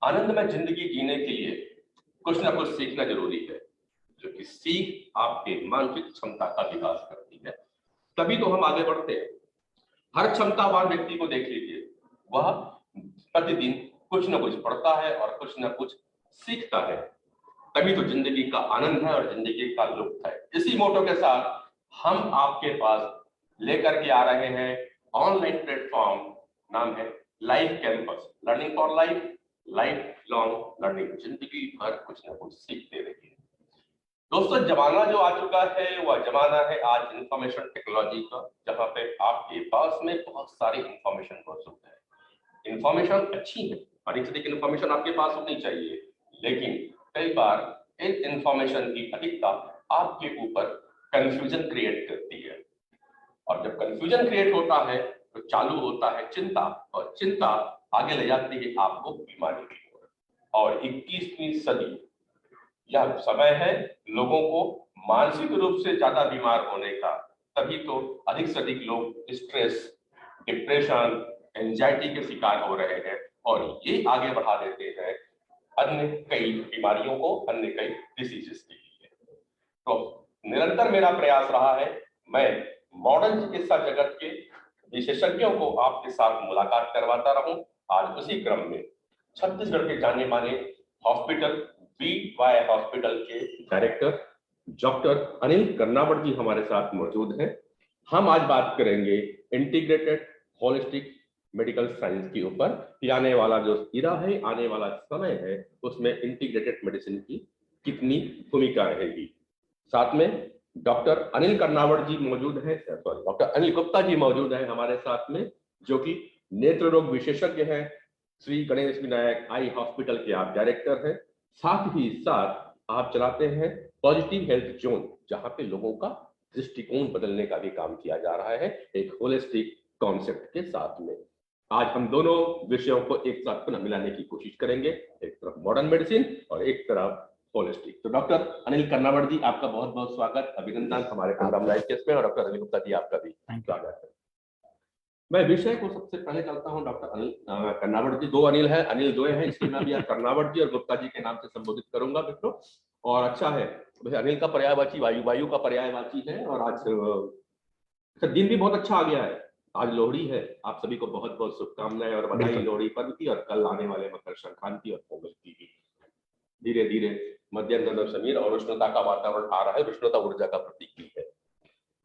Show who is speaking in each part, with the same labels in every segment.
Speaker 1: आनंदमय जिंदगी जीने के लिए कुछ ना कुछ सीखना जरूरी है, जो कि सीख आपके मानसिक क्षमता का विकास करती है, तभी तो हम आगे बढ़ते हैं। हर क्षमतावान व्यक्ति को देख लीजिए, वह प्रतिदिन कुछ न कुछ पढ़ता है और कुछ न कुछ सीखता है, तभी तो जिंदगी का आनंद है और जिंदगी का लुत्फ है। इसी मोटो के साथ हम आपके पास लेकर के आ रहे हैं ऑनलाइन प्लेटफॉर्म, नाम है life campus, learning for life, life long learning, जिंदगी भर कुछ न कुछ सीखते रहिए। दोस्तों, जमाना जो आ चुका है वह जमाना है आज इंफॉर्मेशन टेक्नोलॉजी का, जहां पे आपके पास में बहुत सारी इंफॉर्मेशन मौजूद है। इंफॉर्मेशन अच्छी है, अधिक से अधिक इंफॉर्मेशन आपके पास होनी चाहिए, लेकिन कई बार इस इंफॉर्मेशन की अधिकता आपके ऊपर कंफ्यूजन क्रिएट करती है, और जब कंफ्यूजन क्रिएट होता है तो चालू होता है चिंता, और चिंता आगे ले जाती है आपको बीमारी की ओर। और 21वीं सदी यह समय है लोगों को मानसिक रूप से ज्यादा बीमार होने का, तभी तो अधिक से अधिक लोग स्ट्रेस, डिप्रेशन, एंजाइटी के शिकार हो रहे हैं, और ये आगे बढ़ा देते हैं अन्य कई बीमारियों को, अन्य कई डिसीजेस के लिए। तो निरंतर मेरा प्रयास रहा है, मैं मॉडर्न चिकित्सा जगत के विशेषज्ञों को आपके साथ मुलाकात करवाता रहूं। आज उसी क्रम में छत्तीसगढ़ के जाने माने हॉस्पिटल BY हॉस्पिटल के डायरेक्टर डॉक्टर अनिल कर्नावट जी हमारे साथ मौजूद हैं। हम आज बात करेंगे इंटीग्रेटेड होलिस्टिक मेडिकल साइंस के ऊपर कि आने वाला जो इरा है, आने वाला समय है, उसमें इंटीग्रेटेड मेडिसिन की कितनी भूमिका रहेगी। साथ में डॉक्टर अनिल कर्नावट जी मौजूद है, सॉरी डॉक्टर अनिल गुप्ता जी मौजूद है हमारे साथ में, जो कि नेत्र रोग विशेषज्ञ हैं, श्री गणेश विनायक आई हॉस्पिटल के आप डायरेक्टर हैं। साथ ही साथ आप चलाते हैं पॉजिटिव हेल्थ जोन, जहां पे लोगों का दृष्टिकोण बदलने का भी काम किया जा रहा है एक होलिस्टिक कॉन्सेप्ट के साथ में। आज हम दोनों विषयों को एक साथ पुनः मिलाने की कोशिश करेंगे, एक तरफ मॉडर्न मेडिसिन और एक तरफ होलिस्टिक। तो डॉक्टर अनिल कर्नावट जी, आपका बहुत बहुत स्वागत, अभिनंदन हमारे प्रोग्राम लाइव केस में, और डॉक्टर अनिल गुप्ता जी आपका भी स्वागत है। मैं विषय को सबसे पहले चलता हूं, डॉक्टर अनिल कर्नावट जी, दो अनिल है, अनिल दो है, इसलिए मैं भी आज कर्नावट जी और गुप्ता जी के नाम से संबोधित करूंगा मित्रों। और अच्छा है, अनिल का पर्यायवाची वायु, वायु का पर्यायवाची है, और आज दिन भी बहुत अच्छा आ गया है। आज लोहड़ी है, आप सभी को बहुत बहुत शुभकामनाएं और बधाई लोहड़ी पर्व की, और कल आने वाले मकर संक्रांति और पोंगल की भी। धीरे धीरे मध्यान्ह समीर और उष्णता का वातावरण आ रहा है, उष्णता ऊर्जा का प्रतीक भी है।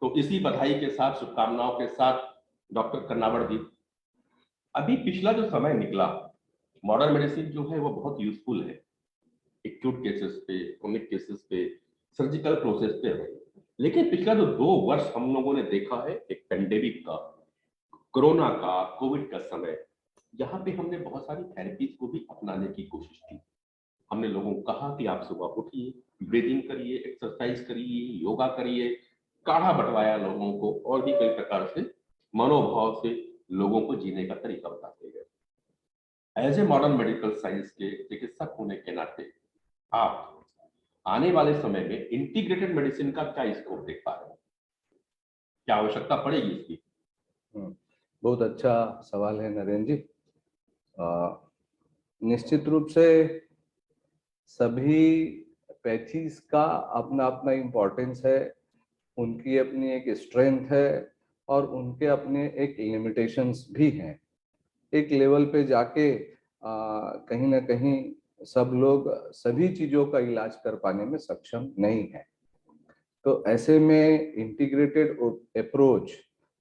Speaker 1: तो इसी बधाई के साथ, शुभकामनाओं के साथ डॉक्टर कर्नावट जी, अभी पिछला जो समय निकला, मॉडर्न मेडिसिन जो है वो बहुत यूजफुल है एक्यूट केसेस पे, क्रोनिक केसेस पे, सर्जिकल प्रोसेस पे है। लेकिन पिछला जो 2 वर्ष हम लोगों ने देखा है, एक पेंडेमिक का, कोरोना का, कोविड का समय, जहां पे हमने बहुत सारी थेरेपीज को भी अपनाने की कोशिश की। हमने लोगों को कहा कि आप सुबह उठिए, ब्रीदिंग करिए, एक्सरसाइज करिए, योगा करिए, काढ़ा बंटवाया लोगों को, और भी कई प्रकार से मनोभाव से लोगों को जीने का तरीका बताते गए। As a modern medical science के चिकित्सक होने के नाते आप आने वाले समय में इंटीग्रेटेड मेडिसिन का क्या स्कोप देख पा रहे हैं, क्या आवश्यकता पड़ेगी इसकी?
Speaker 2: बहुत अच्छा सवाल है नरेंद्र जी। निश्चित रूप से सभी पैथीज का अपना अपना इम्पोर्टेंस है, उनकी अपनी एक स्ट्रेंथ है, और उनके अपने एक लिमिटेशंस भी हैं। एक लेवल पे जाके कहीं ना कहीं सब लोग सभी चीज़ों का इलाज कर पाने में सक्षम नहीं है। तो ऐसे में इंटीग्रेटेड अप्रोच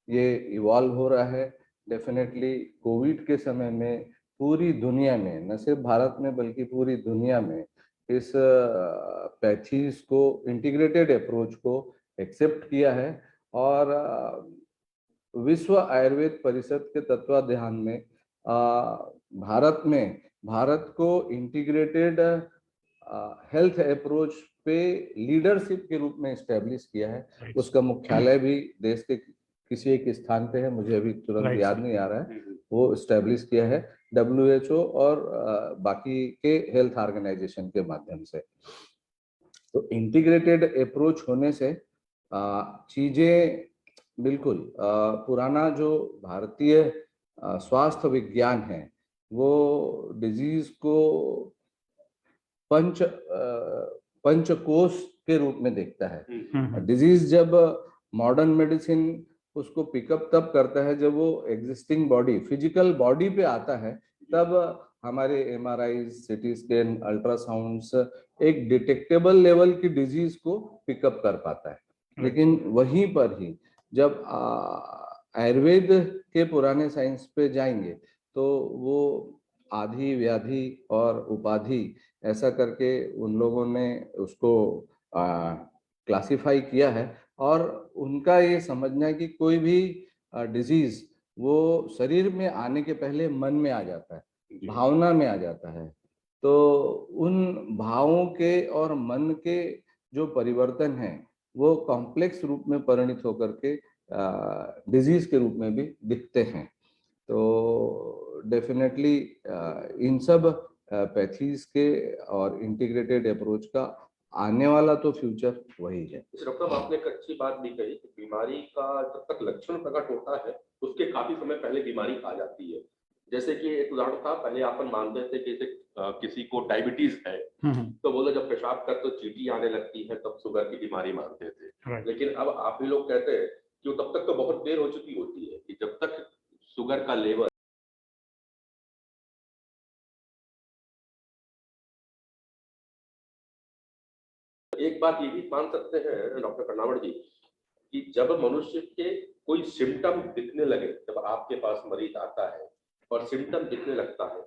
Speaker 2: ये इवॉल्व हो रहा है। डेफिनेटली कोविड के समय में पूरी दुनिया में, न सिर्फ भारत में बल्कि पूरी दुनिया में, इस पैथीज को, इंटीग्रेटेड अप्रोच को एक्सेप्ट किया है। और विश्व आयुर्वेद परिषद के तत्वाधान में भारत को इंटीग्रेटेड हेल्थ अप्रोच पे लीडरशिप के रूप में एस्टेब्लिश किया है। उसका मुख्यालय भी देश के किसी एक स्थान पे है, मुझे अभी तुरंत याद नहीं आ रहा है, वो एस्टेब्लिश किया है WHO और बाकी के हेल्थ ऑर्गेनाइजेशन के माध्यम से। तो इंटीग्रेटेड अप्रोच होने से चीजें बिल्कुल पुराना जो भारतीय स्वास्थ्य विज्ञान है, वो डिजीज को पंचकोश के रूप में देखता है। डिजीज जब मॉडर्न मेडिसिन उसको पिकअप तब करता है जब वो एग्जिस्टिंग बॉडी, फिजिकल बॉडी पे आता है, तब हमारे MRI, सीटी स्कैन, अल्ट्रासाउंड्स एक डिटेक्टेबल लेवल की डिजीज को पिकअप कर पाता है। लेकिन वहीं पर ही जब आयुर्वेद के पुराने साइंस पे जाएंगे तो वो आधि, व्याधि और उपाधि ऐसा करके उन लोगों ने उसको क्लासिफाई किया है। और उनका ये समझना है कि कोई भी डिजीज वो शरीर में आने के पहले मन में आ जाता है, भावना में आ जाता है। तो उन भावों के और मन के जो परिवर्तन हैं वो कॉम्प्लेक्स रूप में परिणित होकर के डिजीज के रूप में भी दिखते हैं। तो डेफिनेटली इन सब पैथीज के और इंटीग्रेटेड अप्रोच का आने वाला तो फ्यूचर वही है।
Speaker 1: डॉक्टर साहब, आपने एक अच्छी बात भी कही कि बीमारी का जब तक लक्षण प्रकट होता है उसके काफी समय पहले बीमारी आ जाती है। जैसे कि एक उदाहरण था, पहले अपन मानते थे कि किसी को डायबिटीज है तो बोलो जब पेशाब कर तो चींटी आने लगती है, तब शुगर की बीमारी मानते थे। लेकिन अब आप ही लोग कहते हैं कि तब तक तो बहुत देर हो चुकी होती है कि जब तक शुगर का लेवल एक बात ये भी मान सकते हैं डॉक्टर कर्नावट जी कि जब मनुष्य के कोई सिम्टम दिखने लगे, जब आपके पास मरीज आता है और सिम्टम दिखने लगता है,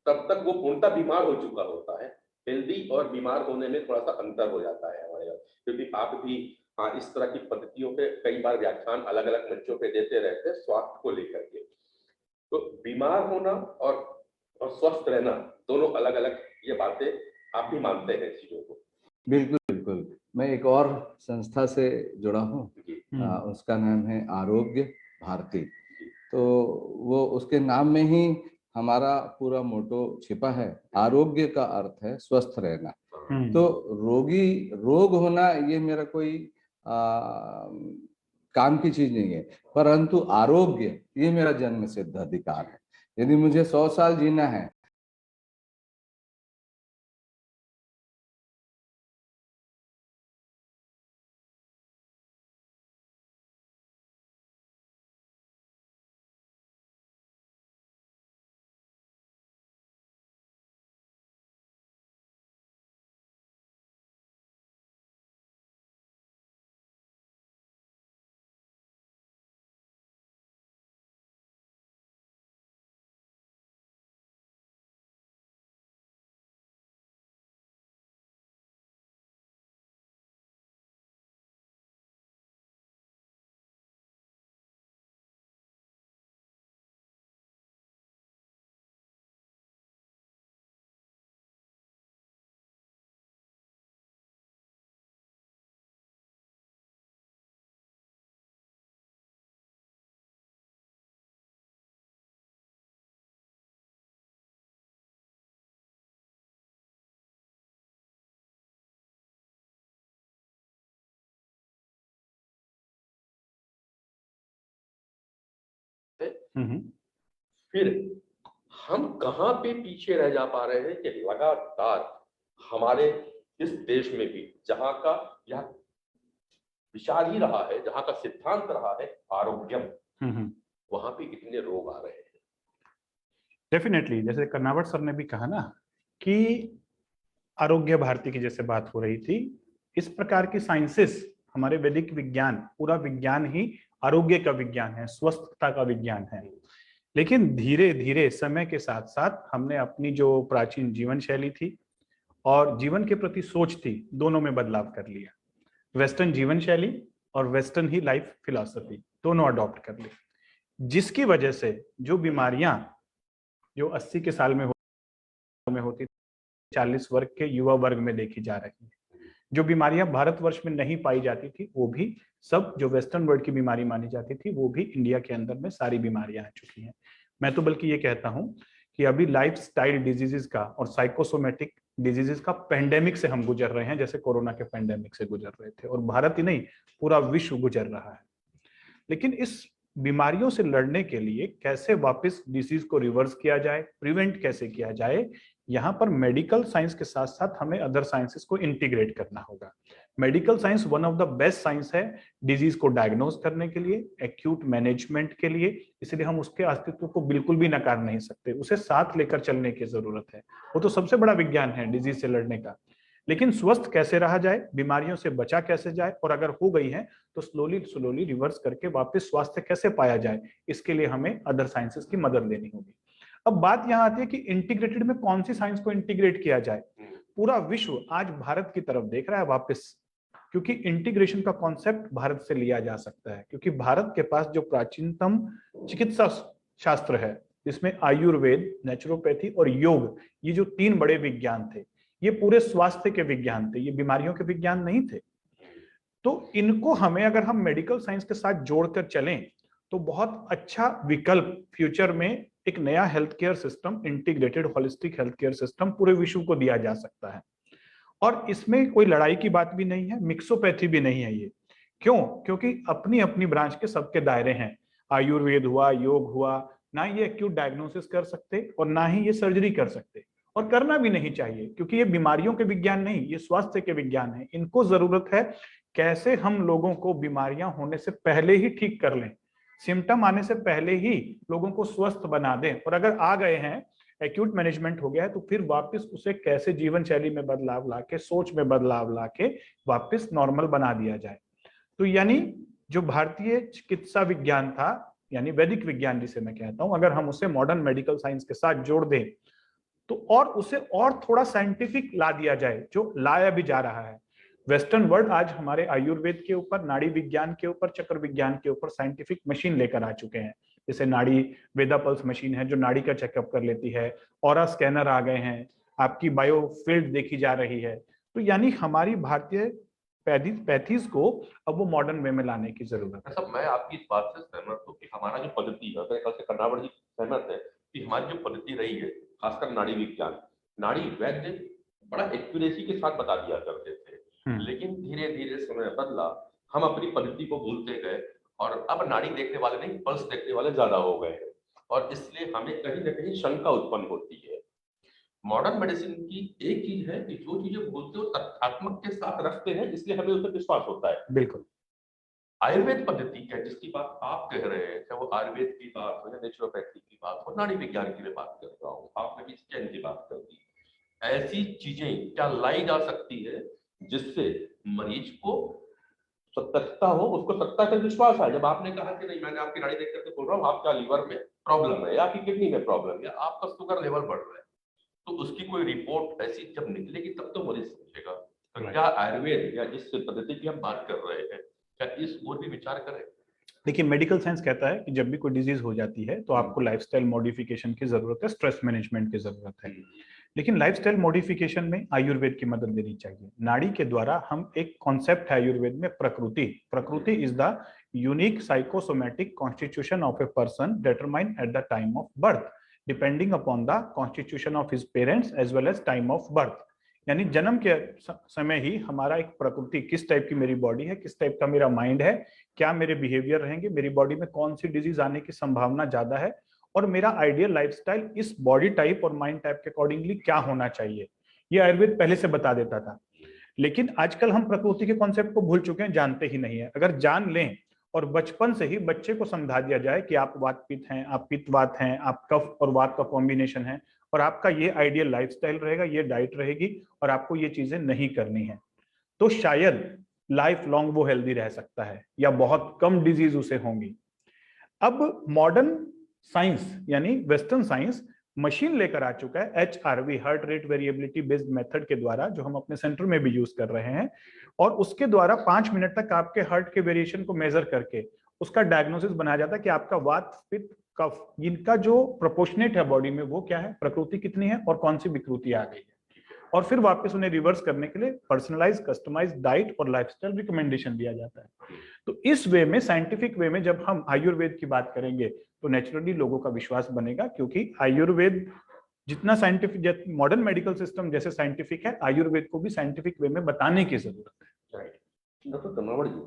Speaker 1: तब तक वो पूर्णतः बीमार हो चुका होता है। हेल्दी और बीमार होने में थोड़ा सा अंतर हो जाता है हमारे यहाँ, क्योंकि आप भी इस तरह की पद्धतियों पे कई बार व्याख्यान अलग अलग मंचों पे देते रहते हैं स्वास्थ्य को लेकर के। तो बीमार होना और स्वस्थ रहना दोनों अलग अलग ये बातें आप भी मानते हैं चीजों को?
Speaker 2: बिल्कुल बिल्कुल। मैं एक और संस्था से जुड़ा हूँ, उसका नाम है आरोग्य भारती। तो वो उसके नाम में ही हमारा पूरा मोटो छिपा है। आरोग्य का अर्थ है स्वस्थ रहना। तो रोग होना ये मेरा कोई काम की चीज नहीं है, परंतु आरोग्य ये मेरा जन्म सिद्ध अधिकार है। यदि मुझे 100 साल जीना है
Speaker 1: फिर हम कहां पे पीछे रह जा पा रहे हैं कि लगातार हमारे इस देश में भी जहां का यह विचार ही रहा है, जहां का सिद्धांत रहा है आरोग्यम, वहां पे इतने रोग आ रहे हैं।
Speaker 3: डेफिनेटली, जैसे कर्नावट सर ने भी कहा ना कि आरोग्य भारती की जैसे बात हो रही थी, इस प्रकार की साइंसेस, हमारे वैदिक विज्ञान, पूरा विज्ञान ही आरोग्य का विज्ञान है, स्वस्थता का विज्ञान है। लेकिन धीरे धीरे समय के साथ साथ हमने अपनी जो प्राचीन जीवन शैली थी और जीवन के प्रति सोच थी, दोनों में बदलाव कर लिया। वेस्टर्न जीवन शैली और वेस्टर्न ही लाइफ फिलॉसफी दोनों अडॉप्ट कर ली, जिसकी वजह से जो बीमारियां जो 80 के साल में होती 40 वर्ग के युवा वर्ग में देखी जा रही है, जो बीमारियां भारतवर्ष में नहीं पाई जाती थी वो भी सब जो वेस्टर्न वर्ल्ड की बीमारी मानी जाती थी वो भी इंडिया के अंदर में सारी बीमारियां आ चुकी हैं। मैं तो बल्कि ये कहता हूं कि अभी लाइफस्टाइल डिजीजेस का और साइकोसोमेटिक डिजीजेस का पेंडेमिक से हम गुजर रहे हैं, जैसे कोरोना के पेंडेमिक से गुजर रहे थे, और भारत ही नहीं पूरा विश्व गुजर रहा है। लेकिन इस बीमारियों से लड़ने के लिए कैसे वापस डिसीज को रिवर्स किया जाए, प्रिवेंट कैसे किया जाए, यहाँ पर मेडिकल साइंस के साथ साथ हमें अदर साइंसेस को इंटीग्रेट करना होगा। Medical science one of the best science है डिजीज को डायग्नोज करने के लिए, एक्यूट मैनेजमेंट के लिए, इसलिए हम उसके अस्तित्व को बिल्कुल भी नकार नहीं सकते, उसे साथ लेकर चलने की जरूरत है। वो तो सबसे बड़ा विज्ञान है डिजीज से लड़ने का। लेकिन स्वस्थ कैसे रहा जाए, बीमारियों से बचा कैसे जाए, और अगर हो गई है तो स्लोली रिवर्स करके वापस स्वास्थ्य कैसे पाया जाए, इसके लिए हमें अदर साइंसेस की मदद लेनी होगी। अब बात यहां आती है कि इंटीग्रेटेड में कौन सी साइंस को इंटीग्रेट किया जाए। पूरा विश्व आज भारत की तरफ देख रहा है वापस, क्योंकि इंटीग्रेशन का कॉन्सेप्ट भारत से लिया जा सकता है, क्योंकि भारत के पास जो प्राचीनतम चिकित्सा शास्त्र है, जिसमें आयुर्वेद, नेचुरोपैथी और योग, ये जो 3 बड़े विज्ञान थे, ये पूरे स्वास्थ्य के विज्ञान थे, ये बीमारियों के विज्ञान नहीं थे। तो इनको हमें अगर हम मेडिकल साइंस के साथ जोड़कर चलें तो बहुत अच्छा विकल्प फ्यूचर में एक नया health care system, integrated holistic health care system पूरे विश्व को दिया जा सकता है। और इसमें कोई लड़ाई की बात भी नहीं है, मिक्सोपैथी भी नहीं है ये। क्यों? क्योंकि अपनी अपनी ब्रांच के सबके दायरे हैं। आयुर्वेद हुआ, योग हुआ, ना ये एक्यूट डायग्नोसिस कर सकते और ना ही ये सर्जरी कर सकते, और करना भी नहीं चाहिए, क्योंकि ये बीमारियों के विज्ञान नहीं, ये स्वास्थ्य के विज्ञान है। इनको जरूरत है कैसे हम लोगों को बीमारियां होने से पहले ही ठीक कर लें, सिम्टम आने से पहले ही लोगों को स्वस्थ बना दें, और अगर आ गए हैं, एक्यूट मैनेजमेंट हो गया है, तो फिर वापस उसे कैसे जीवन शैली में बदलाव लाके, सोच में बदलाव लाके वापस नॉर्मल बना दिया जाए। तो यानी जो भारतीय चिकित्सा विज्ञान था, यानी वैदिक विज्ञान जिसे मैं कहता हूं, अगर हम उसे मॉडर्न मेडिकल साइंस के साथ जोड़ दें तो और उसे और थोड़ा साइंटिफिक ला दिया जाए, जो लाया भी जा रहा है। वेस्टर्न वर्ल्ड आज हमारे आयुर्वेद के ऊपर, नाड़ी विज्ञान के ऊपर, चक्र विज्ञान के ऊपर साइंटिफिक मशीन लेकर आ चुके हैं। जैसे नाड़ी वेदा पल्स मशीन है जो नाड़ी का चेकअप कर लेती है, ऑरा स्कैनर आ गए हैं, आपकी बायोफील्ड देखी जा रही है। तो यानी हमारी भारतीय पैथीज को अब वो मॉडर्न वे में लाने की जरूरत है।
Speaker 1: सब मैं आपकी इस बात से सहमत हूँ कि हमारा जो पद्धति है, मेरे ख्याल से कर्नावट जी सहमत है कि हमारी जो पद्धति रही है, खासकर नाड़ी विज्ञान, नाड़ी वैद्य बड़ा एक्यूरेसी के साथ बता दिया करते थे, लेकिन धीरे धीरे समय बदला, हम अपनी पद्धति को भूलते गए और अब नाड़ी देखने वाले नहीं, पल्स देखने वाले ज्यादा हो गए हैं, और इसलिए हमें कहीं ना कहीं शंका उत्पन्न होती है। मॉडर्न मेडिसिन की एक चीज है कि जो चीजें बोलते हो तथ्यात्मक के साथ रखते हैं, इसलिए हमें उस पर विश्वास होता है।
Speaker 3: बिल्कुल।
Speaker 1: आयुर्वेद पद्धति क्या, जिसकी बात आप कह रहे हैं, चाहे वो आयुर्वेद की बात हो या नेचुरोपैथी की बात हो, नाड़ी विज्ञान की मैं बात कर रहा हूँ, आपने भी स्कैन की बात कर दी, ऐसी चीजें क्या लाई जा सकती है जिससे मरीज को सतर्कता हो, उसको सत्ता से विश्वास आए। जब आपने कहा कि नहीं, मैंने आपकी नाड़ी देख करके बोल रहा हूँ आपका लीवर में प्रॉब्लम है या आपकी किडनी में प्रॉब्लम है या आपका शुगर लेवल बढ़ रहा है, तो उसकी कोई रिपोर्ट ऐसी जब निकलेगी तब तो मरीज समझेगा। तो क्या आयुर्वेद या जिस पद्धति की हम बात कर रहे हैं, क्या इस ओर भी विचार करें?
Speaker 3: देखिए, मेडिकल साइंस कहता है कि जब भी कोई डिजीज हो जाती है तो आपको लाइफस्टाइल मॉडिफिकेशन की जरूरत है, स्ट्रेस मैनेजमेंट की जरूरत है। लेकिन लाइफस्टाइल मॉडिफिकेशन में आयुर्वेद की मदद लेनी चाहिए। नाड़ी के द्वारा हम एक कॉन्सेप्ट है आयुर्वेद में, prakriti is the unique psychosomatic constitution of a person determined at the time of birth depending upon the constitution of his parents as well as time of birth. यानी जन्म के समय ही हमारा एक प्रकृति, किस टाइप की मेरी बॉडी है, किस टाइप का मेरा माइंड है, क्या मेरे बिहेवियर रहेंगे, मेरी बॉडी में कौन सी डिजीज आने की संभावना ज्यादा है, और मेरा आइडियल लाइफस्टाइल इस बॉडी टाइप और माइंड टाइप के अकॉर्डिंगली क्या होना चाहिए, ये आयुर्वेद पहले से बता देता था। लेकिन आजकल हम प्रकृति के कॉन्सेप्ट को भूल चुके हैं, जानते ही नहीं है। अगर जान लें और बचपन से ही बच्चे को समझा दिया जाए कि आप वात पित्त हैं, आप पित्तवात हैं, आप कफ और वात का कॉम्बिनेशन है, और आपका ये आइडियल लाइफस्टाइल रहेगा, ये डाइट रहेगी, और आपको ये चीजें नहीं करनी है, तो शायद लाइफ लॉन्ग वो हेल्दी रह सकता है या बहुत कम डिजीज उसे होंगी। अब मॉडर्न साइंस यानी वेस्टर्न साइंस मशीन लेकर आ चुका है, HRV, heart rate variability based method के द्वारा, जो हम अपने सेंटर में भी यूज कर रहे हैं, और उसके द्वारा 5 मिनट तक आपके हार्ट के वेरिएशन को मेजर करके उसका डायग्नोसिस बनाया जाता है कि आपका वात, पित्त, कफ, इनका जो प्रोपोर्शनेट है बॉडी में वो क्या है, प्रकृति कितनी है और कौन सी विकृति आ गई है, और फिर वापस उन्हें रिवर्स करने के लिए पर्सनलाइज कस्टमाइज डाइट और लाइफस्टाइल रिकमेंडेशन दिया जाता है। तो इस वे में, साइंटिफिक वे में जब हम आयुर्वेद की बात करेंगे तो नेचुरली लोगों का विश्वास बनेगा, क्योंकि आयुर्वेद जितना साइंटिफिक, मॉडर्न मेडिकल सिस्टम जैसे साइंटिफिक है, आयुर्वेद को भी साइंटिफिक वे में बताने की जरूरत है।
Speaker 1: डॉक्टर कर्नावट जी,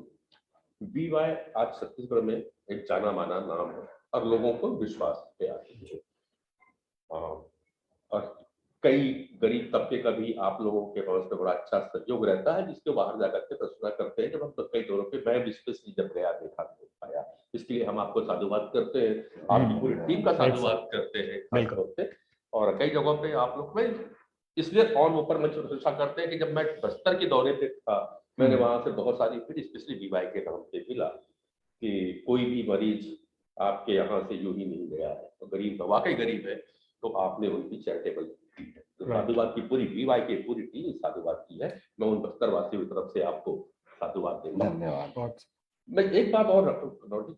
Speaker 1: बीवाई आज छत्तीसगढ़ में एक जाना माना नाम है और लोगों को विश्वास पे आती है। और कई गरीब तबके का भी आप लोगों के पास में बड़ा अच्छा सहयोग रहता है, जिसके बाहर जाकर के प्रश्न करते हैं। जब हम कई दौरों पे मैं विशेषली जब गया देखा तो पाया, इसके लिए हम आपको साधुवाद करते हैं, आपकी पूरी टीम का साधुवाद करते हैं खासतौर पे। और कई जगहों पे आप लोग में इसलिए ऑन ऊपर मैं प्रशंसा करते हैं कि जब मैं बस्तर के दौरे पे था, मैंने वहां से बहुत सारी फिर स्पेशली बीवाई के नाम पे मिला कि कोई भी मरीज आपके यहाँ से यूं ही नहीं गया है, तो गरीब वाकई गरीब है, तो आपने उनकी चैरिटेबल की है। तो साधुवाद की पूरी बीवाई की पूरी टीम साधुवाद की है। मैं उन बस्तर वासियों की तरफ से आपको साधुवाद देता हूँ।
Speaker 2: धन्यवाद।
Speaker 1: मैं एक बात और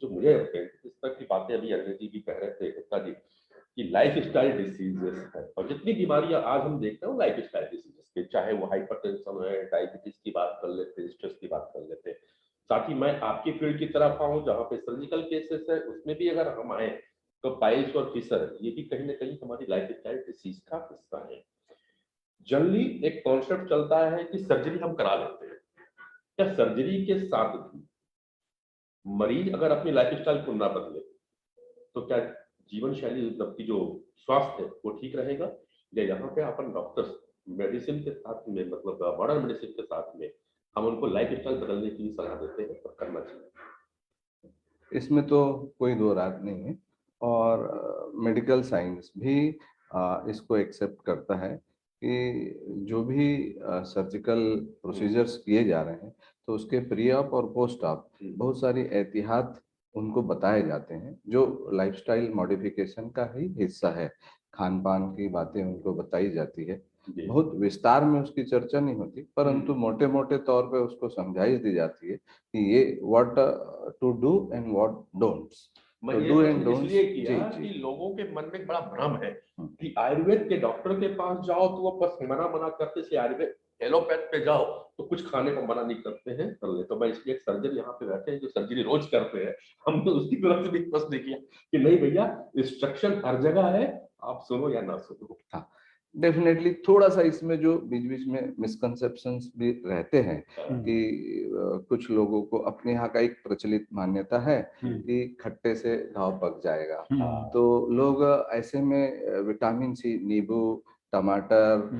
Speaker 1: जो मुझे इस तरह की बातें अभी अजय जी भी कह रहे थे गुप्ता जी कि लाइफ स्टाइल डिसीजेस है, और जितनी बीमारियां आज हम देखते हैं वो लाइफ स्टाइल डिसीजेस के, चाहे वो हाइपरटेंशन है, डायबिटीज की बात कर लेते हैं, स्ट्रेस की बात कर लेते हैं। साथ ही मैं आपकी फील्ड की तरफ आऊँ जहाँ पे सर्जिकल केसेस है, उसमें भी अगर हम आए तो पाइल्स और फिशर ये भी कहीं ना कहीं हमारी लाइफ स्टाइल डिसीज का हिस्सा है। जनरली एक कॉन्सेप्ट चलता है कि सर्जरी हम करा लेते हैं, क्या सर्जरी के साथ भी मरीज अगर अपनी लाइफ स्टाइल को ना बदले तो क्या जीवन शैली की जो स्वास्थ्य है वो ठीक रहेगा? या यहाँ पे अपन डॉक्टर्स मेडिसिन के साथ में, मतलब मॉडर्न मेडिसिन के साथ में हम उनको लाइफ स्टाइल बदलने की सलाह देते हैं और करना चाहिए।
Speaker 2: इसमें तो कोई दो रात नहीं है, और मेडिकल साइंस भी इसको एक्सेप्ट करता है कि जो भी सर्जिकल प्रोसीजर्स किए जा रहे हैं तो उसके प्री ऑप और पोस्ट ऑप बहुत सारी एहतियात उनको बताए जाते हैं, जो लाइफस्टाइल मॉडिफिकेशन का ही हिस्सा है। खान पान की बातें उनको बताई जाती है, बहुत विस्तार में उसकी चर्चा नहीं होती, परंतु मोटे मोटे तौर पे उसको समझाइश दी जाती है कि ये what to do and what don'ts.
Speaker 1: मैं ये इसलिए किया कि लोगों के मन में बड़ा भ्रम है कि आयुर्वेद के डॉक्टर के पास जाओ तो वो बस मना करते से आयुर्वेद एलोपैथ पे जाओ तो कुछ खाने को मना नहीं करते हैं कर ले। तो मैं इसलिए एक सर्जन यहाँ पे बैठे हैं जो सर्जरी रोज करते हैं, हमने उसकी तरफ से भी प्रश्न किया कि नहीं भैया इंस्ट्रक्शन हर जगह है, आप सुनो या ना सुनो।
Speaker 2: हाँ, डेफिनेटली थोड़ा सा इसमें जो बीच बीच में मिसकंसेप्शंस भी रहते हैं कि कुछ लोगों को अपने यहाँ का एक प्रचलित मान्यता है कि खट्टे से घाव पक जाएगा, तो लोग ऐसे में विटामिन सी, नींबू, टमाटर,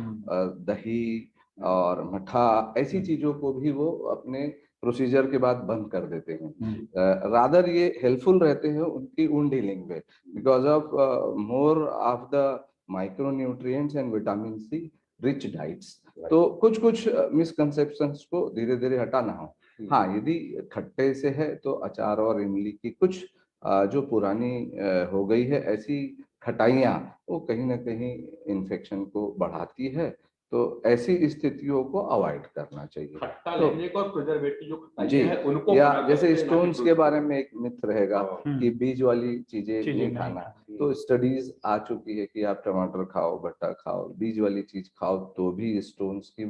Speaker 2: दही और मठा ऐसी चीजों को भी वो अपने प्रोसीजर के बाद बंद कर देते हैं। रादर ये हेल्पफुल रहते हैं उनकी वुंड हीलिंग में, because of more of the micronutrients and vitamin C rich diets. तो कुछ कुछ मिसकंसेप्शंस को धीरे धीरे हटाना हो। हाँ, यदि खट्टे से है तो अचार और इमली की कुछ जो पुरानी हो गई है ऐसी खटाइयाँ, वो कहीं ना कहीं इन्फेक्शन को बढ़ाती है, तो ऐसी स्थितियों को अवॉइड करना चाहिए।
Speaker 1: खट्टा लेने को और प्रिजर्वेटिव जो
Speaker 2: जी
Speaker 1: है उनको,
Speaker 2: या जैसे स्टोन्स के बारे में एक मिथ रहेगा कि बीज वाली चीजें नहीं खाना, तो स्टडीज आ चुकी है कि आप टमाटर खाओ, भट्टा खाओ, बीज वाली चीज खाओ तो भी स्टोन्स की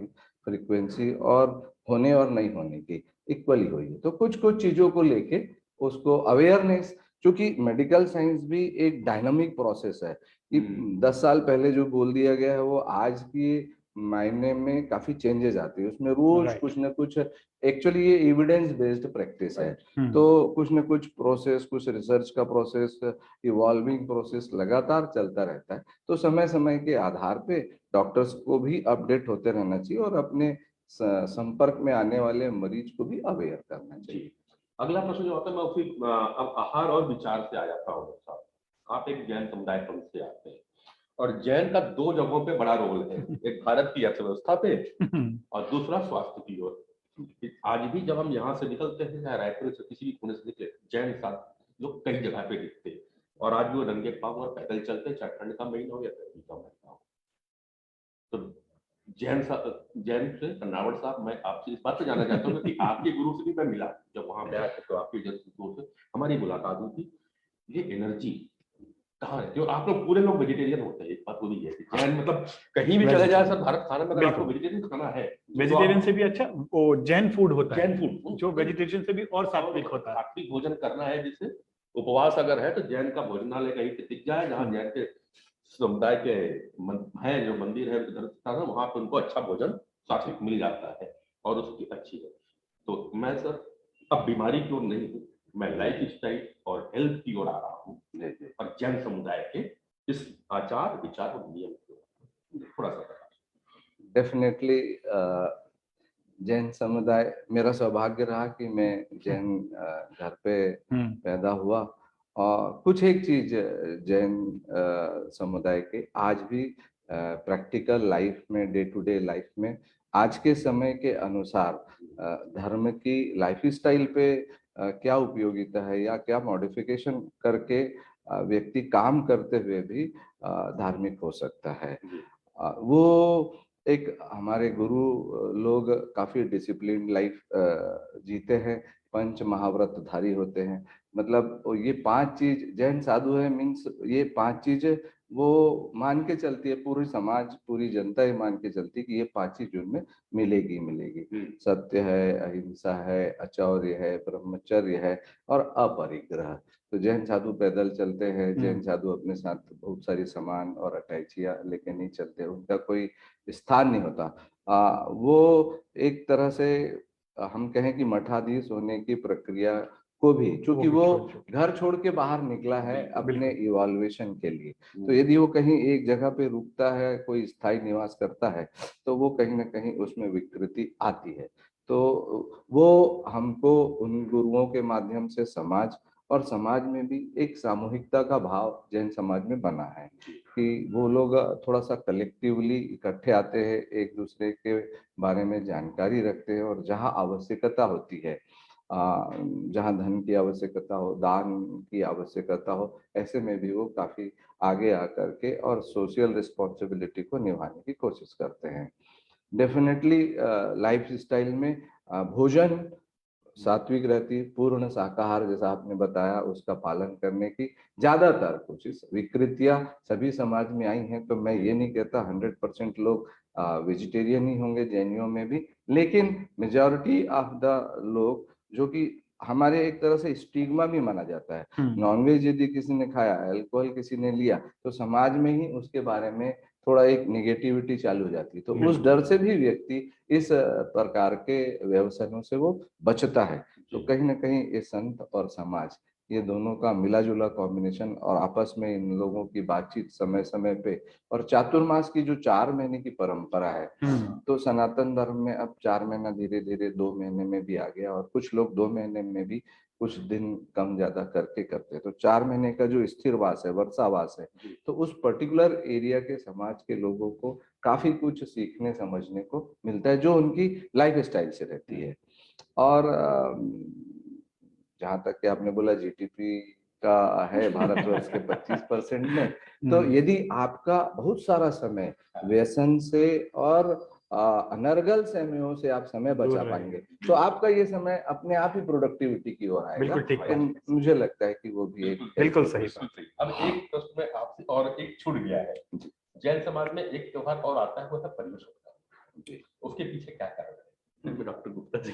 Speaker 2: फ्रीक्वेंसी और होने और नहीं होने की इक्वली हुई है। तो कुछ कुछ चीजों को लेके उसको अवेयरनेस, क्योंकि मेडिकल साइंस भी एक डायनामिक प्रोसेस है कि 10 साल पहले जो बोल दिया गया है वो आज की मायने में काफी चेंजेस आती है, उसमें रोज कुछ ना कुछ, एक्चुअली ये एविडेंस बेस्ड प्रैक्टिस है, तो कुछ ना कुछ प्रोसेस, कुछ रिसर्च का प्रोसेस, इवॉल्विंग प्रोसेस लगातार चलता रहता है। तो समय समय के आधार पे डॉक्टर्स को भी अपडेट होते रहना चाहिए और अपने संपर्क में आने वाले मरीज को भी अवेयर करना चाहिए।
Speaker 1: अगला प्रश्न जो आता है, मैं उसी अब आहार और विचार से आ जाता हूँ साहब। आप एक जैन समुदाय से आते हैं और जैन का दो जगहों पे बड़ा रोल है, एक भारत की अर्थव्यवस्था पे और दूसरा स्वास्थ्य की ओर। आज भी जब हम यहाँ से निकलते हैं, चाहे रायपुर से किसी भी कोने से निकले, जैन साथ लोग कई जगह पे दिखते हैं और आज भी वो नंगे पांव और पैदल चलते, चाहे ठंड का महीना हो या गर्मी का महीना हो। तो जैन से कर्नावट साहब, मैं आपसे इस बात पे जानना चाहता हूँ कि आपके गुरु से भी मैं मिला जब वहां गया तो आपके गुरु से हमारी मुलाकात हुई थी। ये एनर्जी कहाँ है? आप लोग पूरे लोग वेजिटेरियन होते हैं, एक बात वो भी है जैन, मतलब कहीं भी चले जाए सर भारत खाना में, अगर आपको वेजिटेरियन खाना है,
Speaker 3: वेजिटेरियन से भी अच्छा वो जैन फूड होता है,
Speaker 1: जैन फूड
Speaker 3: जो वेजिटेरियन से भी और सात्विक होता है।
Speaker 1: सात्विक भोजन करना है, जिससे उपवास अगर है तो जैन का भोजनालय कहीं पे दिख जाए जहाँ जैन के समुदाय के है, जो मंदिर है वहां पे उनको अच्छा भोजन सात्विक मिल जाता है और उसकी अच्छी है। तो मैं सर अब बीमारी की ओर नहीं हूँ, मैं लाइफ स्टाइल और हेल्थ की ओर आ रहा हूँ और जैन समुदाय के इस आचार विचार और नियम की ओर थोड़ा सा बताइए।
Speaker 2: डेफिनेटली जैन समुदाय, मेरा सौभाग्य रहा कि मैं जैन घर पे पैदा हुआ और कुछ एक चीज जैन समुदाय के आज भी प्रैक्टिकल लाइफ में, डे टू डे लाइफ में आज के समय के अनुसार धर्म की लाइफ स्टाइल पे क्या उपयोगिता है या क्या मॉडिफिकेशन करके व्यक्ति काम करते हुए भी धार्मिक हो सकता है। वो एक हमारे गुरु लोग काफी डिसिप्लिन लाइफ जीते हैं, पंच महाव्रतधारी होते हैं। मतलब ये 5 चीज जैन साधु है मीन्स ये 5 चीजें वो मान के चलती है, पूरी समाज पूरी जनता ये मान के चलती है कि ये 5 चीज उनमें मिलेगी मिलेगी। सत्य है, अहिंसा है, अचौर्य है, ब्रह्मचर्य है और अपरिग्रह। तो जैन साधु पैदल चलते हैं, जैन साधु अपने साथ बहुत सारी सामान और अटैचियां लेके नहीं चलते, उनका कोई स्थान नहीं होता। वो एक तरह से हम कहें कि मठाधीश होने की प्रक्रिया को भी, चूंकि वो घर छोड़ के बाहर निकला है अपने इवॉल्वेशन के लिए, तो यदि वो कहीं एक जगह पे रुकता है, कोई स्थायी निवास करता है, तो वो कहीं ना कहीं उसमें विकृति आती है। तो वो हमको उन गुरुओं के माध्यम से समाज और समाज में भी एक सामूहिकता का भाव जैन समाज में बना है कि वो लोग थोड़ा सा कलेक्टिवली इकट्ठे आते हैं, एक दूसरे के बारे में जानकारी रखते हैं और जहाँ आवश्यकता होती है, जहाँ धन की आवश्यकता हो, दान की आवश्यकता हो, ऐसे में भी वो काफी आगे आकर के और सोशल रिस्पॉन्सिबिलिटी को निभाने की कोशिश करते हैं। डेफिनेटली लाइफ स्टाइल में भोजन सात्विक रहती, पूर्ण शाकाहार जैसा आपने बताया उसका पालन करने की ज्यादातर कोशिश। विकृतियां सभी समाज में आई हैं, तो मैं ये नहीं कहता 100% लोग वेजिटेरियन ही होंगे जैनियों में भी, लेकिन मेजॉरिटी ऑफ द लोग जो कि हमारे एक तरह से स्टिग्मा भी माना जाता है, नॉनवेज यदि किसी ने खाया, अल्कोहल किसी ने लिया, तो समाज में ही उसके बारे में थोड़ा एक निगेटिविटी चालू हो जाती है। तो उस डर से भी व्यक्ति इस प्रकार के व्यवसायों से वो बचता है। तो कहीं ना कहीं ये संत और समाज, ये दोनों का मिला जुला कॉम्बिनेशन और आपस में इन लोगों की बातचीत समय समय पे, और चातुर्मास की जो 4 महीने की परंपरा है, तो सनातन धर्म में अब 4 महीना धीरे धीरे 2 महीने में भी आ गया और कुछ लोग 2 महीने में भी कुछ दिन कम ज्यादा करके करते हैं। तो 4 महीने का जो स्थिर वास है, वर्षावास है, तो उस पर्टिकुलर एरिया के समाज के लोगों को काफी कुछ सीखने समझने को मिलता है जो उनकी लाइफ स्टाइल से रहती है। और जहां तक कि आपने बोला जीडीपी का है भारतवर्ष के 25% में, तो यदि आपका बहुत सारा समय व्यसन से और अनर्गल समयों से आप समय बचा पाएंगे, तो आपका ये समय अपने आप ही प्रोडक्टिविटी की ओर आएगा। मुझे लगता है कि वो भी एक
Speaker 3: बिल्कुल सही।
Speaker 1: अब एक प्रश्न में आपसे और एक छूट गया है, जैन समाज में एक त्योहार और आता है, वो है पर्युषण का, उसके पीछे क्या कारण है डॉक्टर गुप्ता जी?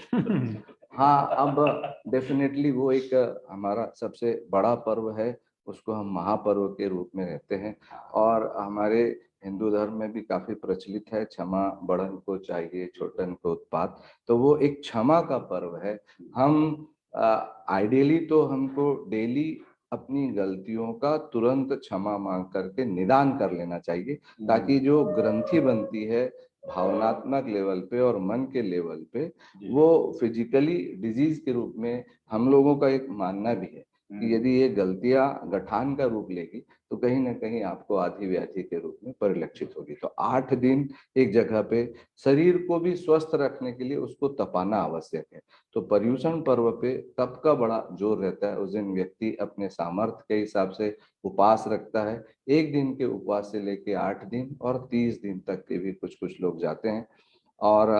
Speaker 2: हाँ, अब डेफिनेटली वो एक हमारा सबसे बड़ा पर्व है, उसको हम महापर्व के रूप में रहते हैं और हमारे हिंदू धर्म में भी काफी प्रचलित है, क्षमा बड़न को चाहिए छोटन को उत्पात। तो वो एक क्षमा का पर्व है। हम आइडियली तो हमको डेली अपनी गलतियों का तुरंत क्षमा मांग करके निदान कर लेना चाहिए, ताकि जो ग्रंथि बनती है भावनात्मक लेवल पे और मन के लेवल पे, वो फिजिकली डिजीज के रूप में हम लोगों का एक मानना भी है कि यदि ये गलतियां गठान का रूप लेगी तो कहीं ना कहीं आपको आधी व्याधि के रूप में परिलक्षित होगी। तो 8 दिन एक जगह पे शरीर को भी स्वस्थ रखने के लिए उसको तपाना आवश्यक है। तो पर्युषण पर्व पे तप का बड़ा जोर रहता है। उस दिन व्यक्ति अपने सामर्थ्य के हिसाब से उपवास रखता है। 1 दिन के उपवास से लेके 8 दिन और 30 दिन तक के भी कुछ कुछ लोग जाते हैं और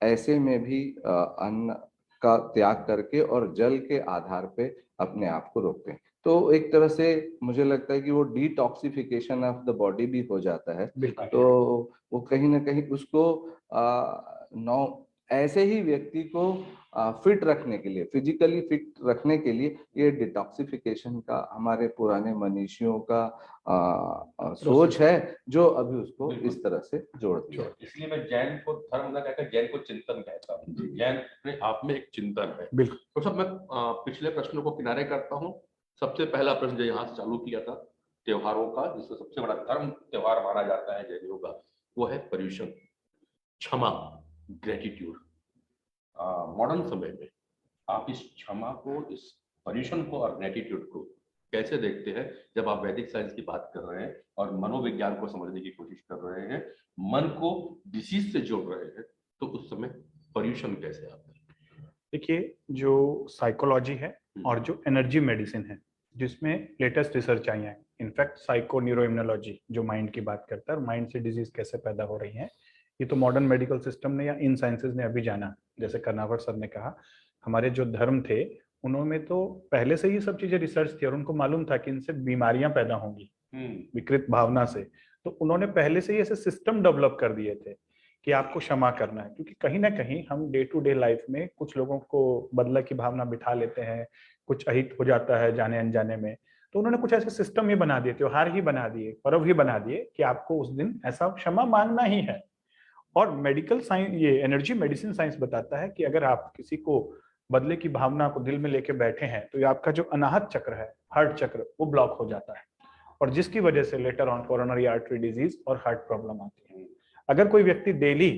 Speaker 2: ऐसे में भी अन्न का त्याग करके और जल के आधार पे अपने आप को रोकते हैं। तो एक तरह से मुझे लगता है कि वो डिटॉक्सिफिकेशन ऑफ द बॉडी भी हो जाता है। तो वो कहीं ना कहीं उसको ऐसे ही व्यक्ति को फिट रखने के लिए, फिजिकली फिट रखने के लिए ये डिटॉक्सिफिकेशन का हमारे पुराने मनीषियों का सोच है, जो अभी उसको इस तरह से जोड़ती है।
Speaker 1: इसलिए मैं जैन को धर्म न कहकर जैन को चिंतन कहता हूँ। जैन अपने आप में एक चिंतन है।
Speaker 3: बिल्कुल।
Speaker 1: तो सब मैं पिछले प्रश्नों को किनारे करता हूँ। सबसे पहला प्रश्न जो यहाँ से चालू किया था त्योहारों का, जिससे सबसे बड़ा धर्म त्योहार माना जाता है जैनियों का, वो है पर्युषण, क्षमा, ग्रेटिट्यूड। मॉडर्न समय में आप इस क्षमा को, इस पर्युषण को और ग्रेटिट्यूड को कैसे देखते हैं? जब आप वैदिक साइंस की बात कर रहे हैं और मनोविज्ञान को समझने की कोशिश कर रहे हैं, मन को डिसीज से जोड़ रहे हैं, तो उस समय पर्युषण कैसे आता है?
Speaker 3: देखिए, जो साइकोलॉजी है और जो एनर्जी मेडिसिन है, जिसमें लेटेस्ट रिसर्च आई है, इनफैक्ट साइको न्यूरोइम्यूनोलॉजी जो माइंड की बात करता है और माइंड से डिजीज कैसे पैदा हो रही है, ये तो मॉडर्न मेडिकल सिस्टम ने या इन साइंसेज ने अभी जाना। जैसे कर्नावट सर ने कहा, हमारे जो धर्म थे उन्होंने तो पहले से ही सब चीजें रिसर्च थी और उनको मालूम था कि इनसे बीमारियां पैदा होंगी विकृत भावना से। तो उन्होंने पहले से ही ऐसे सिस्टम डेवलप कर दिए थे कि आपको क्षमा करना है, क्योंकि कहीं ना कहीं हम डे टू डे लाइफ में कुछ लोगों को बदला की भावना बिठा लेते हैं, कुछ अहित हो जाता है जाने अनजाने में। तो उन्होंने कुछ ऐसे सिस्टम ही बना दिए, त्योहार ही बना दिए, पर्व ही बना दिए कि आपको उस दिन ऐसा क्षमा मांगना ही है। और मेडिकल साइंस, ये एनर्जी मेडिसिन साइंस बताता है कि अगर आप किसी को बदले की भावना को दिल में लेके बैठे हैं तो ये आपका जो अनाहत चक्र है, हार्ट चक्र, वो ब्लॉक हो जाता है और जिसकी वजह से later on coronary artery disease और हार्ट प्रॉब्लम आती है। अगर कोई व्यक्ति डेली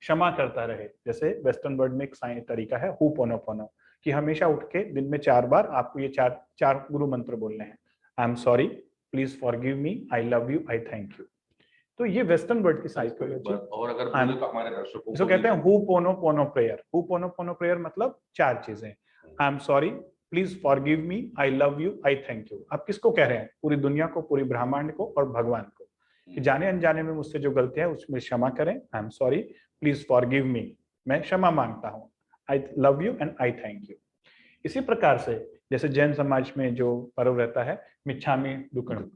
Speaker 3: क्षमा करता रहे, जैसे वेस्टर्न वर्ल्ड में एक साइंस तरीका है होपोनोपोनो, कि हमेशा उठ के दिन में 4 बार आपको ये चार गुरु मंत्र बोलने हैं। I am sorry, please forgive me, I love you, I thank you. तो ये वेस्टर्न वर्ल्ड की साइकोलॉजी। और
Speaker 1: अगर बोले तो हमारे दर्शकों
Speaker 3: को कहते हैं होपोनोपोनो प्रेयर। होपोनोपोनो प्रेयर मतलब 4 चीजें, I am sorry, please forgive me, I love you, I thank you. आप किसको कह रहे हैं? पूरी दुनिया को, पूरी ब्रह्मांड को और भगवान को, कि जाने अनजाने में मुझसे जो गलतियां है उसमें क्षमा करें। I am sorry, please forgive me, मैं क्षमा मांगता हूँ, I love you and I thank you. इसी प्रकार से जैसे जैन समाज में जो पर्व रहता है मिच्छामी दुक्कड़म,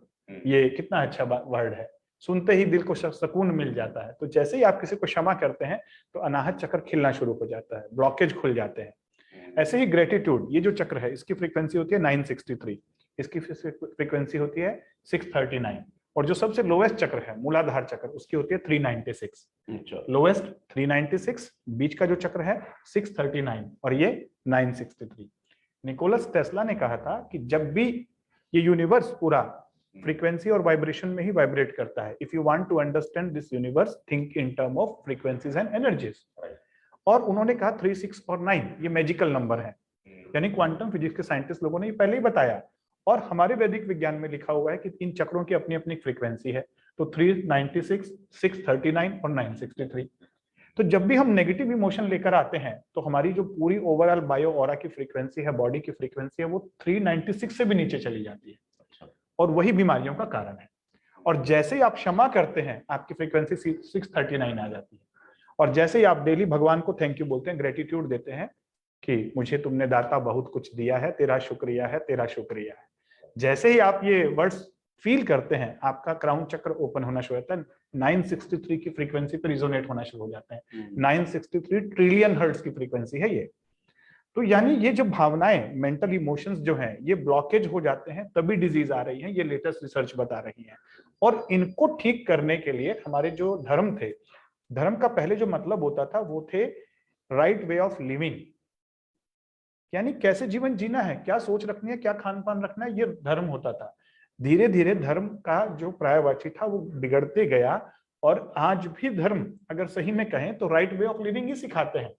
Speaker 3: ये कितना अच्छा वर्ड है, सुनते ही दिल को सुकून मिल जाता है। तो जैसे ही आप किसी को क्षमा करते हैं तो अनाहत चक्र खिलना शुरू हो जाता है, ब्लॉकेज खुल जाते हैं। ऐसे ही ग्रेटिट्यूड, ये जो चक्र है इसकी फ्रीक्वेंसी होती है 963, इसकी फ्रीक्वेंसी होती है 639, और जो सबसे लोएस्ट चक्र है मूलाधार चक्र, उसकी होती है 396। लोएस्ट 396, बीच का जो चक्र है 639 और ये 963। निकोलस टेस्ला ने कहा था कि जब भी ये यूनिवर्स पूरा फ्रीक्वेंसी और वाइब्रेशन में ही वाइब्रेट करता है, if you want to understand this universe think in term of frequencies and energies. और उन्होंने कहा 3, 6 और 9 ये मैजिकल नंबर है, यानी क्वांटम फिजिक्स के साइंटिस्ट लोगों ने ये पहले ही बताया, और हमारे वैदिक विज्ञान में लिखा हुआ है कि इन चक्रों की अपनी अपनी फ्रीक्वेंसी है। तो 396, 639 और 963। तो जब भी हम नेगेटिव इमोशन लेकर आते हैं तो हमारी जो पूरी ओवरऑल बायो ऑरा की फ्रीक्वेंसी है, बॉडी की फ्रीक्वेंसी है, वो 396 से भी नीचे चली जाती है, और वही बीमारियों का कारण है। और जैसे ही आप क्षमा करते हैं आपकी फ्रीक्वेंसी 639 आ जाती है, और जैसे ही आप डेली भगवान को थैंक यू बोलते हैं, ग्रेटिट्यूड देते हैं कि मुझे तुमने दाता बहुत कुछ दिया है, तेरा शुक्रिया है, तेरा शुक्रिया है, जैसे ही आप ये वर्ड्स फील करते हैं आपका क्राउन चक्र ओपन होना शुरू होता है, 963 की फ्रीक्वेंसी पर रिजोनेट होना शुरू हो जाता है। 963 ट्रिलियन हर्ट्ज की फ्रीक्वेंसी है ये। तो यानी ये जो भावनाएं, मेंटल इमोशंस जो हैं, ये ब्लॉकेज हो जाते हैं, तभी डिजीज आ रही है, ये लेटेस्ट रिसर्च बता रही है। और इनको ठीक करने के लिए हमारे जो धर्म थे, धर्म का पहले जो मतलब होता था वो थे राइट वे ऑफ लिविंग, यानी कैसे जीवन जीना है, क्या सोच रखनी है, क्या खान पान रखना है, ये धर्म होता था। धीरे धीरे धर्म का जो पर्यायवाची था वो बिगड़ते गया, और आज भी धर्म अगर सही में कहें तो राइट वे ऑफ लिविंग ही सिखाते हैं,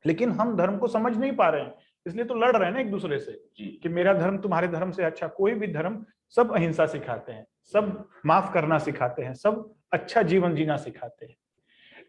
Speaker 3: लेकिन हम धर्म को समझ नहीं पा रहे हैं, इसलिए तो लड़ रहे हैं ना एक दूसरे से कि मेरा धर्म तुम्हारे धर्म से अच्छा। कोई भी धर्म, सब अहिंसा सिखाते हैं, सब माफ करना सिखाते हैं, सब अच्छा जीवन जीना सिखाते हैं।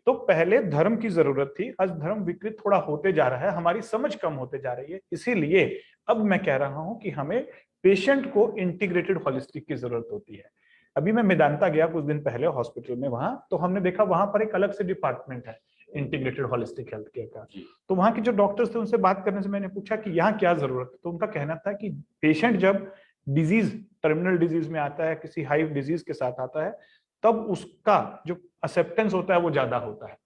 Speaker 3: तो पहले धर्म की जरूरत थी, आज धर्म विकृत थोड़ा होते जा रहा है, हमारी समझ कम होते जा रही है। इसीलिए अब मैं कह रहा हूं कि हमें पेशेंट को इंटीग्रेटेड होलिस्टिक की जरूरत होती है। अभी मैं मेदांता गया कुछ दिन पहले हॉस्पिटल में, वहां तो हमने देखा वहां पर एक अलग से डिपार्टमेंट है इंटीग्रेटेड होलिस्टिक हेल्थ केयर का। तो वहां के जो डॉक्टर्स थे उनसे बात करने से मैंने पूछा कि यहाँ क्या जरूरत है, तो उनका कहना था कि पेशेंट जब डिजीज, टर्मिनल डिजीज में आता है, किसी हाई डिजीज के साथ आता है, तब उसका जो एक्सेप्टेंस होता है वो ज्यादा होता है।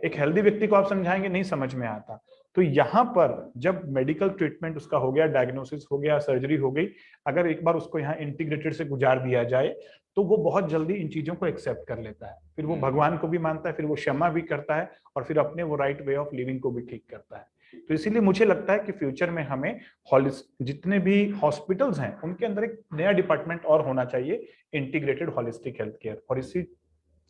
Speaker 3: एक हेल्दी व्यक्ति को आप समझाएंगे नहीं समझ में आता। तो यहाँ पर जब मेडिकल ट्रीटमेंट उसका हो गया, डायग्नोसिस हो गया, सर्जरी हो गई, अगर एक बार उसको यहाँ इंटीग्रेटेड से गुजार दिया जाए तो वो बहुत जल्दी इन चीजों को एक्सेप्ट कर लेता है, फिर वो भगवान को भी मानता है, फिर वो क्षमा भी करता है और फिर अपने वो राइट वे ऑफ लिविंग को भी ठीक करता है। तो इसीलिए मुझे लगता है कि फ्यूचर में हमें जितने भी हॉस्पिटल्स हैं उनके अंदर एक नया डिपार्टमेंट और होना चाहिए, इंटीग्रेटेड हॉलिस्टिक हेल्थ केयर। और इसी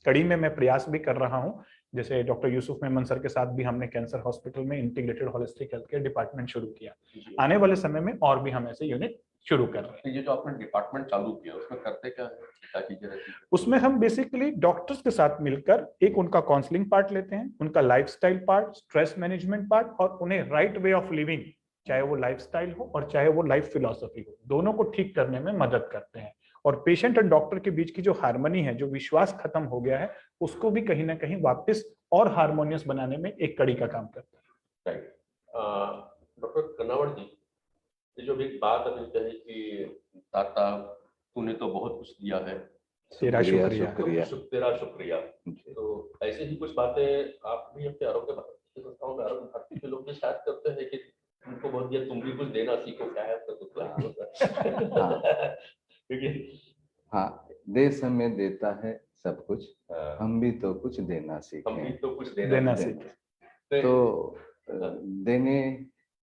Speaker 3: कड़ी में मैं प्रयास भी कर रहा हूं, जैसे डॉक्टर यूसुफ मेमन सर के साथ भी हमने कैंसर हॉस्पिटल में integrated holistic health care department शुरू किया। आने वाले समय में और भी हम ऐसे यूनिट शुरू कर रहे हैं।
Speaker 1: ये जो आपने डिपार्टमेंट चालू किया उसमें करते क्या है, क्या चीजें रहती हैं?
Speaker 3: उसमें हम बेसिकली डॉक्टर्स के साथ मिलकर एक उनका काउंसलिंग पार्ट लेते हैं, उनका lifestyle part, stress management part, और उन्हें राइट वे ऑफ लिविंग, चाहे वो लाइफस्टाइल हो और चाहे वो लाइफ फिलॉसफी हो, दोनों को ठीक करने में मदद करते हैं। और पेशेंट और डॉक्टर के बीच की जो हार्मनी है, जो विश्वास खत्म हो गया है, उसको भी कहीं ना कहीं वापस और हार्मोनियस बनाने में एक कड़ी का काम करता है।
Speaker 1: डॉक्टर कर्नावट जी, ये जो भी बात अभी कही कि दाता तूने तो बहुत कुछ दिया है,
Speaker 3: तेरा शुक्रिया।
Speaker 1: तेरा शुक्रिया। तो ऐसे ही कुछ बातें आप भी अपने आरोग्य भारती संस्थाओं में, आरोग्य भारती के लोग भी शायद करते हैं कि तुमको बहुत दिया, तुम भी कुछ देना सीखो, क्या है क्योंकि
Speaker 2: हाँ, देश हमें देता है सब कुछ, हम भी तो कुछ देना सीखें।
Speaker 1: हम भी तो कुछ देना सीखें।
Speaker 2: तो देने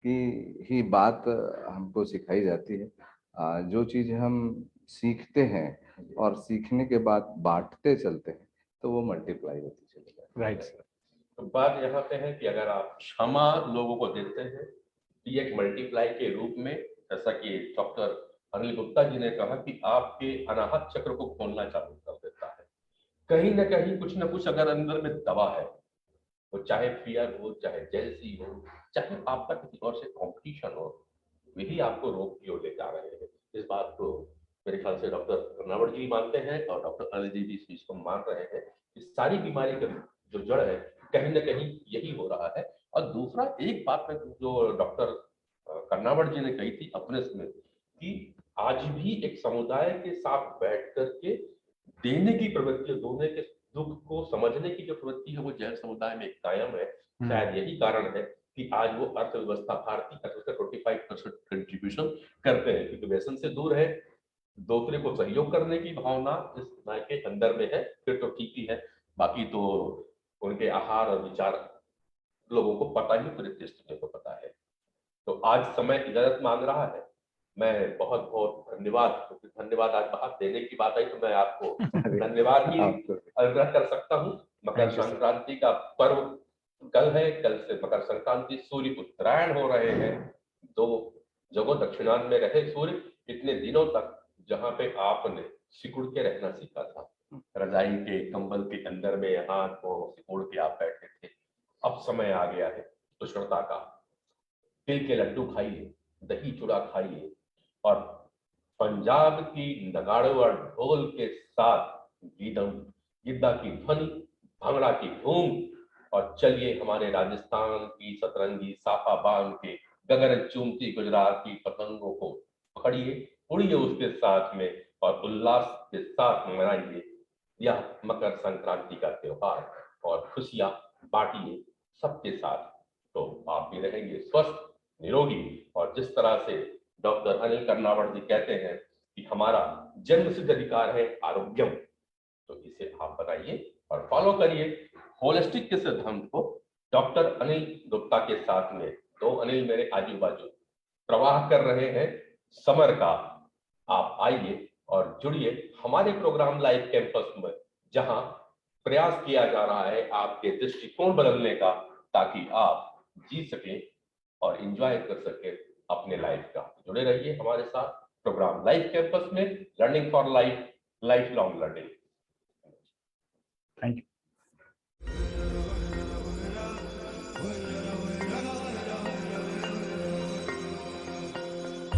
Speaker 2: की ही बात हमको सिखाई जाती है। जो चीज हम सीखते हैं और सीखने के बाद बांटते चलते हैं तो वो मल्टीप्लाई होती चली जाती है।
Speaker 3: Right sir.
Speaker 1: तो बात यहाँ पे है कि अगर आप क्षमा लोगों को देते हैं तो ये एक मल्टीप्लाई के रूप में, जैसा कि डॉक्टर अनिल गुप्ता जी ने कहा कि आपके अनाहत चक्र को खोलना चालू कर देता है। कहीं ना कहीं कुछ ना कुछ अगर अंदर में दबा है, वो चाहे फियर हो, चाहे जेलसी हो, चाहे आपका किसी और से कंपटीशन हो, वही आपको रोग की ओर ले जा रहे हैं। इस बात को मेरे ख्याल से डॉक्टर कर्नावट जी मानते हैं और डॉक्टर अनिल जी भी इस चीज को मान रहे हैं। इस सारी बीमारी का जो जड़ है कहीं ना कहीं यही हो रहा है। और दूसरा एक बात में जो डॉक्टर कर्नावट जी ने कही थी अपने में, कि आज भी एक समुदाय के साथ बैठ करके देने की प्रवृत्ति, दोनों के दुख को समझने की जो प्रवृत्ति है वो जैन समुदाय में कायम है। शायद यही कारण है कि आज वो अर्थव्यवस्था, भारतीय अर्थव्यवस्था 25% कंट्रीब्यूशन करते हैं, क्योंकि व्यसन से दूर है, दूसरे को सहयोग करने की भावना इस नाय के अंदर में है, फिर तो ठीक ही है। बाकी तो उनके आहार और विचार लोगों को पता ही, पूरे देश को पता है। तो आज समय इजाजत मांग रहा है। मैं बहुत बहुत धन्यवाद आज बात देने की बात आई तो मैं आपको धन्यवाद ही अनुग्रह कर सकता हूँ। मकर संक्रांति का पर्व कल है, कल से मकर संक्रांति, सूर्य उत्तरायण हो रहे हैं। दो जगह दक्षिणांत में रहे सूर्य इतने दिनों तक, जहां पे आपने सिकुड़ के रहना सीखा था, रजाई के कंबल के अंदर में हाथ को सिकुड़ के आप बैठे थे, अब समय आ गया है उष्णता का। तिल के लड्डू खाइए, दही चूड़ा खाइए और पंजाब की नगाड़ों और ढोल के साथ गिद्दा की ध्वनि, भांगड़ा की धूम, और चलिए हमारे राजस्थान की सतरंगी साफा बांध के गगन चूमती गुजरात की पतंगों को पकड़िए, उड़िए उसके साथ में और उल्लास के साथ मनाइए यह मकर संक्रांति का त्योहार और खुशियां बांटिए सबके साथ। तो आप भी रहेंगे स्वस्थ, निरोगी, और जिस तरह से डॉक्टर अनिल कर्नावट जी कहते हैं कि हमारा जन्मसिद्ध अधिकार है आरोग्यम, तो इसे आप बनाइए और फॉलो करिए होलिस्टिक के सिद्धांत को। डॉक्टर अनिल गुप्ता के साथ में दो अनिल मेरे आजू बाजू प्रवाह कर रहे हैं समर का। आप आइए और जुड़िए हमारे प्रोग्राम लाइव कैंपस में, जहां प्रयास किया जा रहा है आपके दृष्टिकोण बदलने का, ताकि आप जी सके और एंजॉय कर सके अपने लाइफ का। जुड़े रहिए हमारे साथ प्रोग्राम लाइव कैंपस में, learning for life, life long learning.
Speaker 3: Thank you.